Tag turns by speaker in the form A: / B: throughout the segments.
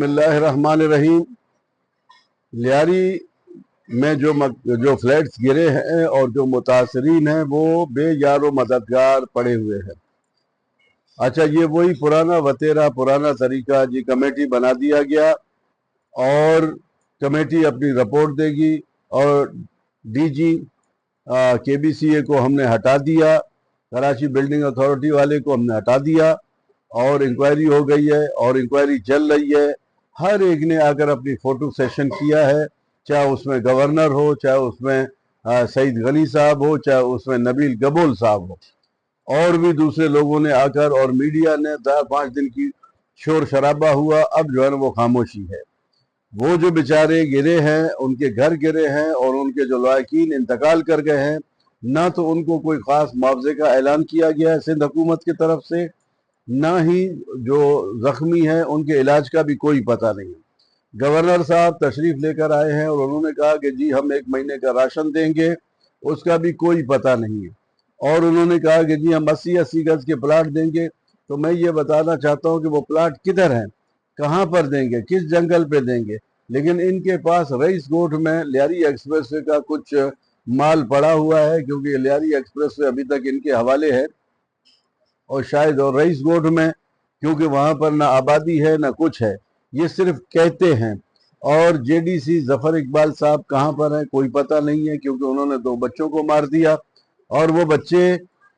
A: बिस्मिल्लाहिर्रहमानिर्रहीम। लियारी में जो फ्लैट्स गिरे हैं और जो मुतासरीन हैं वो बेयारो मददगार पड़े हुए हैं। अच्छा, ये वही पुराना वतेरा, पुराना तरीका जी। कमेटी बना दिया गया और कमेटी अपनी रिपोर्ट देगी और डीजी केबीसीए को हमने हटा दिया, कराची बिल्डिंग अथॉरिटी वाले को हमने हटा दिया और इंक्वायरी हो गई है और इंक्वायरी चल रही है। हर एक ने आकर अपनी फोटो सेशन किया है, चाहे उसमें गवर्नर हो, चाहे उसमें सईद गनी साहब हो, चाहे उसमें नबील गबोल साहब हो, और भी दूसरे लोगों ने आकर, और मीडिया ने 4-5 दिन की शोर शराबा हुआ। अब जो है ना वो खामोशी है। वो जो बेचारे गिरे हैं, उनके घर गिरे हैं और उनके जो लायकीन इंतकाल कर गए हैं, ना तो उनको कोई ख़ास मुआवजे का ऐलान किया गया है सिंध हुकूमत की तरफ से, ना ही जो ज़ख्मी हैं उनके इलाज का भी कोई पता नहीं। गवर्नर साहब तशरीफ़ लेकर आए हैं और उन्होंने कहा कि जी हम 1 महीने का राशन देंगे, उसका भी कोई पता नहीं है। और उन्होंने कहा कि जी हम 80-80 गज के प्लाट देंगे। तो मैं ये बताना चाहता हूँ कि वो प्लाट किधर हैं, कहाँ पर देंगे, किस जंगल पे देंगे। लेकिन इनके पास रईस गोठ में लियारी एक्सप्रेसवे का कुछ माल पड़ा हुआ है, क्योंकि लियारी एक्सप्रेसवे अभी तक इनके हवाले है, और शायद और रईस गोठ में, क्योंकि वहाँ पर ना आबादी है ना कुछ है, ये सिर्फ कहते हैं। और जेडीसी जफर इकबाल साहब कहाँ पर हैं कोई पता नहीं है, क्योंकि उन्होंने 2 बच्चों को मार दिया और वो बच्चे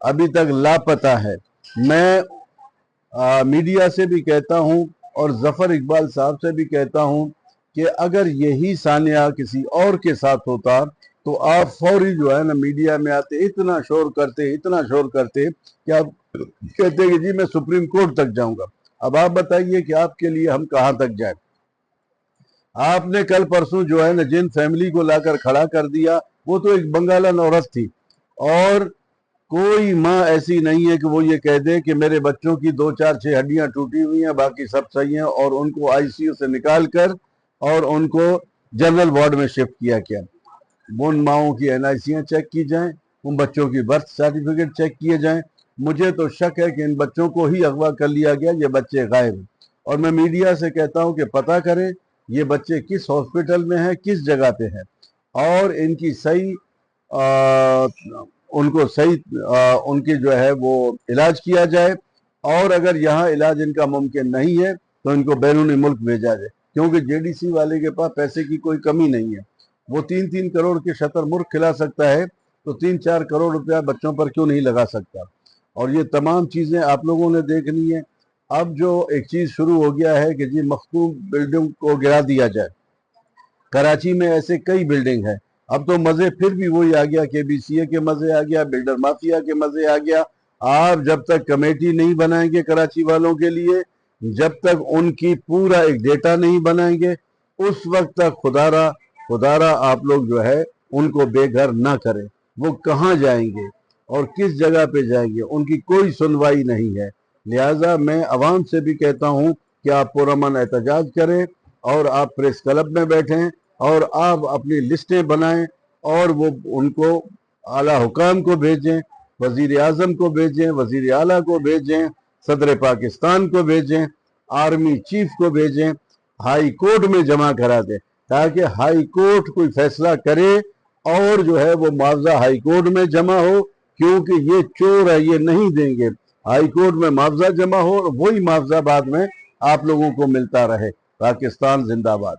A: अभी तक लापता है। मैं मीडिया से भी कहता हूँ और जफर इकबाल साहब से भी कहता हूँ कि अगर यही सानिया किसी और के साथ होता तो आप फौरी जो है ना मीडिया में आते, इतना शोर करते कि आप कहते कि जी मैं सुप्रीम कोर्ट तक जाऊंगा। अब आप बताइए कि आपके लिए हम कहां तक जाएं। आपने कल परसों जो है ना जिन फैमिली को लाकर खड़ा कर दिया, वो तो एक बंगालन औरत थी, और कोई माँ ऐसी नहीं है कि वो ये कह दे कि मेरे बच्चों की 2-4-6 हड्डियां टूटी हुई हैं, बाकी सब सही हैं, और उनको आईसीयू से निकाल कर और उनको जनरल वार्ड में शिफ्ट किया गया। उन माओं की एनआईसियां चेक की जाएं, उन बच्चों की बर्थ सर्टिफिकेट चेक किए जाएं। मुझे तो शक है कि इन बच्चों को ही अगवा कर लिया गया, ये बच्चे गायब हैं। और मैं मीडिया से कहता हूं कि पता करें ये बच्चे किस हॉस्पिटल में हैं, किस जगह पे हैं, और इनकी सही उनको सही उनकी जो है वो इलाज किया जाए। और अगर यहाँ इलाज इनका मुमकिन नहीं है तो इनको बैरूनी मुल्क भेजा जाए, क्योंकि जेडीसी वाले के पास पैसे की कोई कमी नहीं है। वो 3-3 करोड़ के शतरमुर्ग खिला सकता है, तो 3-4 करोड़ रुपया बच्चों पर क्यों नहीं लगा सकता। और ये तमाम चीज़ें आप लोगों ने देखनी है। अब जो एक चीज़ शुरू हो गया है कि जी मखतूम बिल्डिंग को गिरा दिया जाए। कराची में ऐसे कई बिल्डिंग हैं। अब तो मज़े फिर भी वही आ गया, केबीसीए के मज़े आ गया, बिल्डर माफिया के मज़े आ गया। आप जब तक कमेटी नहीं बनाएंगे कराची वालों के लिए, जब तक उनकी पूरा एक डेटा नहीं बनाएंगे, उस वक्त तक खुदारा आप लोग जो है उनको बेघर ना करें। वो कहाँ जाएंगे और किस जगह पे जाएंगे, उनकी कोई सुनवाई नहीं है। लिहाजा मैं आवाम से भी कहता हूँ कि आप पुरअमन एहतजाज करें और आप प्रेस क्लब में बैठें और आप अपनी लिस्टें बनाएं और वो उनको आला हुकाम को भेजें, वजीर आजम को भेजें, वजीर आला को भेजें, सदर पाकिस्तान को भेजें, आर्मी चीफ को भेजें, हाई कोर्ट में जमा करा दें, ताकि हाई कोर्ट कोई फैसला करे और जो है वो मुआवजा हाई कोर्ट में जमा हो, क्योंकि ये चोर है, ये नहीं देंगे। हाई कोर्ट में मुआवजा जमा हो और वही मुआवजा बाद में आप लोगों को मिलता रहे। पाकिस्तान जिंदाबाद।